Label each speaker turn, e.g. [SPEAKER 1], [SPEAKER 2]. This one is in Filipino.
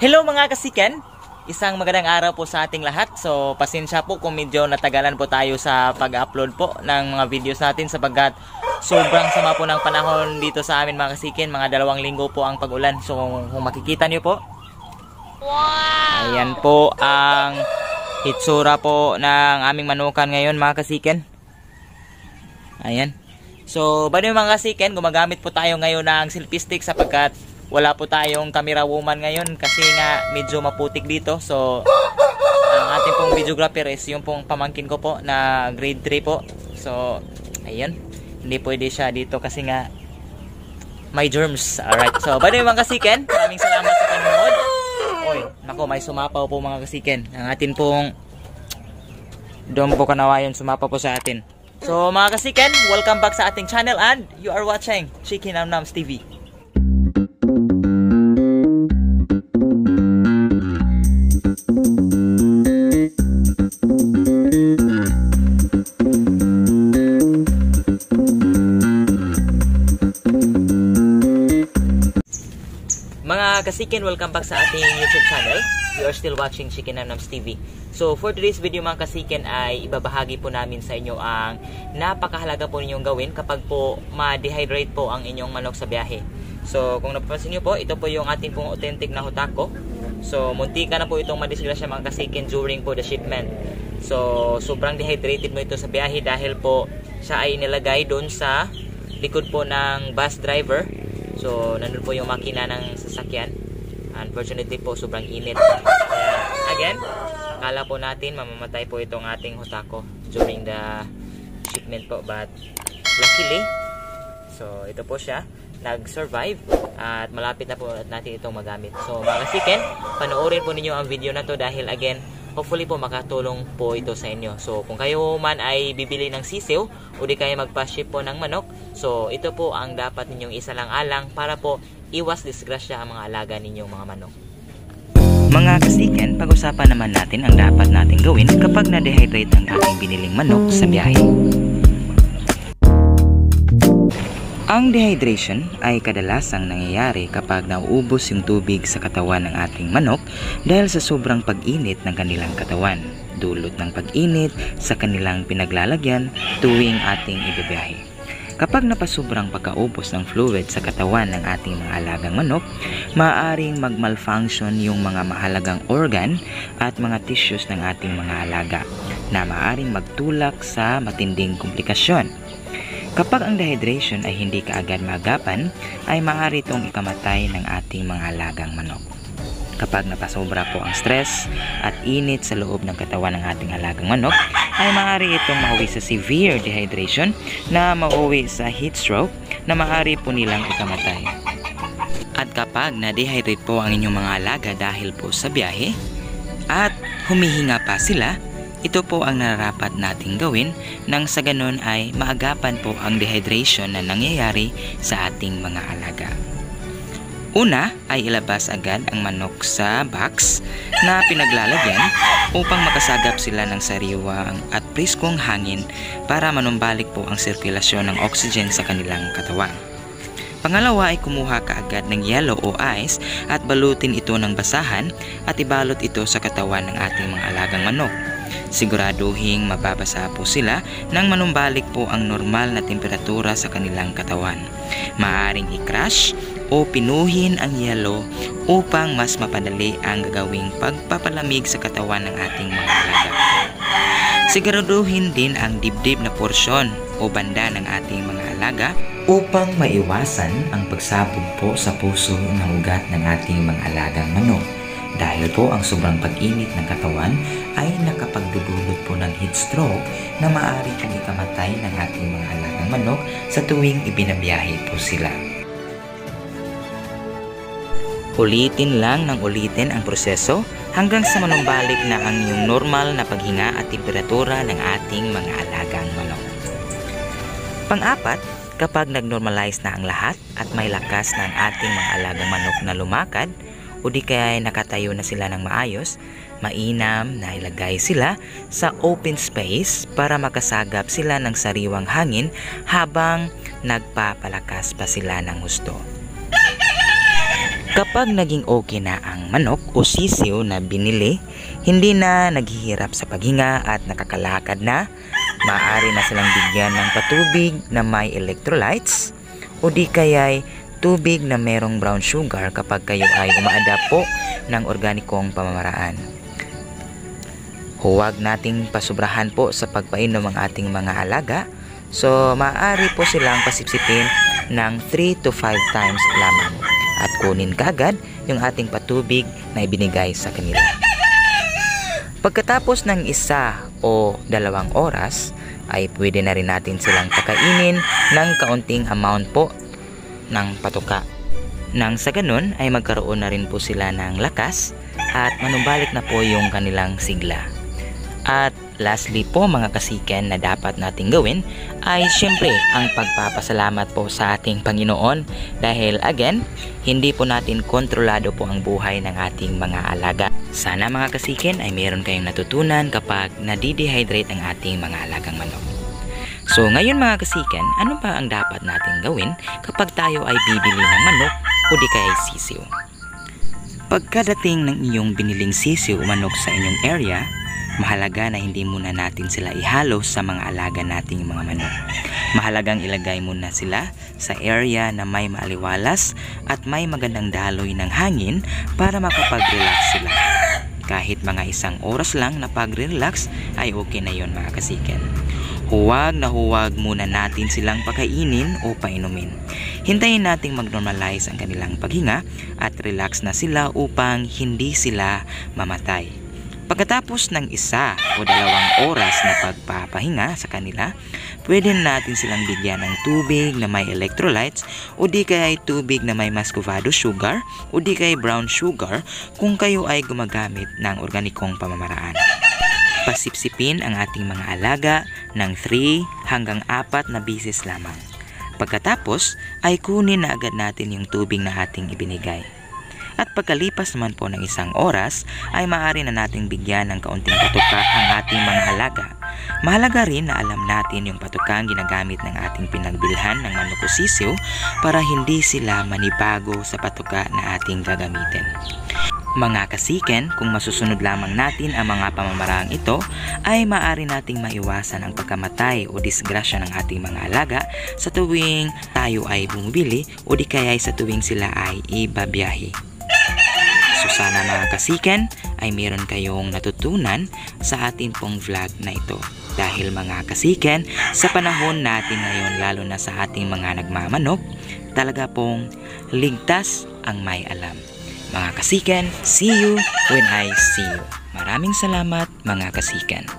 [SPEAKER 1] Hello mga kasiken! Isang magandang araw po sa ating lahat. So pasensya po kung medyo natagalan po tayo sa pag-upload po ng mga videos natin sapagkat sobrang sama po ng panahon dito sa amin mga kasiken. Mga 2 linggo po ang pag-ulan. So kung makikita nyo po, wow! Ayan po ang hitsura po ng aming manukan ngayon mga kasiken. Ayan. So by the way mga kasiken, gumagamit po tayo ngayon ng selfie stick sapagkat wala po tayong camera woman ngayon kasi nga medyo maputik dito. So ang ating pong videographer is yung pong pamangkin ko po na grade 3 po. So ayun, hindi pwede siya dito kasi nga may germs. Alright, so by the way mga kasiken, maraming salamat sa panonood. Oy, nako, may sumapaw po mga kasiken. Ang atin pong doon po kanawayon sumapaw po sa atin. So mga kasiken, welcome back sa ating channel and you are watching Chicken Namnams TV. Mga kasiken, welcome back sa ating YouTube channel. You are still watching Chicken Namnams TV. So for today's video mga kasiken ay ibabahagi po namin sa inyo ang napakahalaga po ninyong gawin kapag po ma-dehydrate po ang inyong manok sa biyahe. So kung napapansin nyo po, ito po yung ating pong authentic na hutako. So muntika na po itong madisgrasya mga kasiken during po the shipment. So sobrang dehydrated mo ito sa biyahe dahil po siya ay nilagay doon sa likod po ng bus driver. So nandun po yung makina ng sasakyan. Unfortunately po sobrang init. Kaya again, akala po natin mamamatay po itong ating hutako during the shipment po, but luckily, so ito po siya, nag-survive at malapit na po natin itong magamit. So mga kasiken, panoorin po ninyo ang video na to dahil again, hopefully po makatulong po ito sa inyo. So kung kayo man ay bibili ng sisiw o di kayo magpa-ship po ng manok, so ito po ang dapat ninyong isalang-alang para po iwas disgrasya ang mga alaga ninyong mga manok. Mga kasiken, pag-usapan naman natin ang dapat nating gawin kapag na-dehydrate ang ating biniling manok sa biyahe. Ang dehydration ay kadalasang nangyayari kapag nauubos yung tubig sa katawan ng ating manok dahil sa sobrang pag-init ng kanilang katawan, dulot ng pag-init sa kanilang pinaglalagyan tuwing ating ibibiyahe. Kapag napasobrang pagkaubos ng fluid sa katawan ng ating mga alagang manok, maaaring mag-malfunction yung mga mahalagang organ at mga tissues ng ating mga alaga na maaaring magtulak sa matinding komplikasyon. Kapag ang dehydration ay hindi kaagad maagapan, ay maaari itong ikamatay ng ating mga alagang manok. Kapag napasobra po ang stress at init sa loob ng katawan ng ating alagang manok, ay maaari itong mauwi sa severe dehydration na mauwi sa heat stroke na maaari po nilang ikamatay. At kapag na-dehydrate po ang inyong mga alaga dahil po sa biyahe at humihinga pa sila, ito po ang nararapat nating gawin nang sa ganun ay maagapan po ang dehydration na nangyayari sa ating mga alaga. Una ay ilabas agad ang manok sa box na pinaglalagyan upang makasagap sila ng sariwang at priskong hangin para manumbalik po ang sirkulasyon ng oxygen sa kanilang katawan. Pangalawa ay kumuha kaagad ng yelo o ice at balutin ito ng basahan at ibalot ito sa katawan ng ating mga alagang manok. Siguraduhing mababasa po sila nang manumbalik po ang normal na temperatura sa kanilang katawan. Maaring i-crush o pinuhin ang yelo upang mas mapadali ang gagawing pagpapalamig sa katawan ng ating mga alaga. Siguraduhin din ang dibdib na porsyon o banda ng ating mga alaga upang maiwasan ang pagsabog po sa puso ng ugat ng ating mga alagang manok. Dahil po ang sobrang pag-init ng katawan ay nakapagdudulot po ng heat stroke na maaari pong ikamatay ng ating mga alagang manok sa tuwing ibinabiyahe po sila. Ulitin lang ng ulitin ang proseso hanggang sa manumbalik na ang iyong normal na paghinga at temperatura ng ating mga alagang manok. Pang-apat, kapag nag-normalize na ang lahat at may lakas na ang ating mga alagang manok na lumakad, o di kaya nakatayo na sila ng maayos, mainam na ilagay sila sa open space para makasagap sila ng sariwang hangin habang nagpapalakas pa sila ng husto. Kapag naging okay na ang manok o sisiw na binili, hindi na naghihirap sa paghinga at nakakalakad na, maaari na silang bigyan ng patubig na may electrolytes o di kaya'y tubig na merong brown sugar kapag kayo ay umaadapt po ng organikong pamamaraan. Huwag nating pasubrahan po sa pagpainom ng ating mga alaga, so maaari po silang pasipsipin ng 3 to 5 times lamang at kunin kaagad yung ating patubig na ibinigay sa kanila. Pagkatapos ng 1 o 2 oras, ay pwede na rin natin silang pakainin ng kaunting amount po ng patuka. Nang sa ganun ay magkaroon na rin po sila ng lakas at manumbalik na po yung kanilang sigla. At lastly po mga kasiken na dapat nating gawin ay syempre ang pagpapasalamat po sa ating Panginoon dahil again, hindi po natin kontrolado po ang buhay ng ating mga alaga. Sana mga kasiken ay meron kayong natutunan kapag nadidehydrate ang ating mga alagang manok. So ngayon mga kasiken, ano ba ang dapat nating gawin kapag tayo ay bibili ng manok o di kaya sisiw? Pagkadating ng iyong biniling sisiw o manok sa inyong area, mahalaga na hindi muna natin sila ihalo sa mga alaga nating mga manok. Mahalagang ilagay muna sila sa area na may maaliwalas at may magandang daloy ng hangin para makapag-relax sila. Kahit mga 1 oras lang na pag-relax ay okay na yon mga kasiken. Huwag na huwag muna natin silang pakainin o painumin. Hintayin nating mag-normalize ang kanilang paghinga at relax na sila upang hindi sila mamatay. Pagkatapos ng 1 o 2 oras na pagpapahinga sa kanila, pwede natin silang bigyan ng tubig na may electrolytes o di kaya tubig na may muscovado sugar o di kaya brown sugar kung kayo ay gumagamit ng organikong pamamaraan. Pasipsipin ang ating mga alaga ng 3 hanggang 4 na bisis lamang. Pagkatapos ay kunin na agad natin yung tubig na ating ibinigay. At pagkalipas naman po ng 1 oras ay maaari na nating bigyan ng kaunting patuka ang ating mga alaga. Mahalaga rin na alam natin yung patukang ginagamit ng ating pinagbilhan ng manok o sisiw para hindi sila manibago sa patuka na ating gagamitin. Mga kasiken, kung masusunod lamang natin ang mga pamamaraang ito, ay maaari nating maiwasan ang pagkamatay o disgrasya ng ating mga alaga sa tuwing tayo ay bumibili o di kaya sa tuwing sila ay ibabiyahe. So sana mga kasiken ay meron kayong natutunan sa atin pong vlog na ito. Dahil mga kasiken, sa panahon natin ngayon lalo na sa ating mga nagmamanok, talaga pong ligtas ang may alam. Mga kasiken, see you when I see you. Maraming salamat mga kasiken.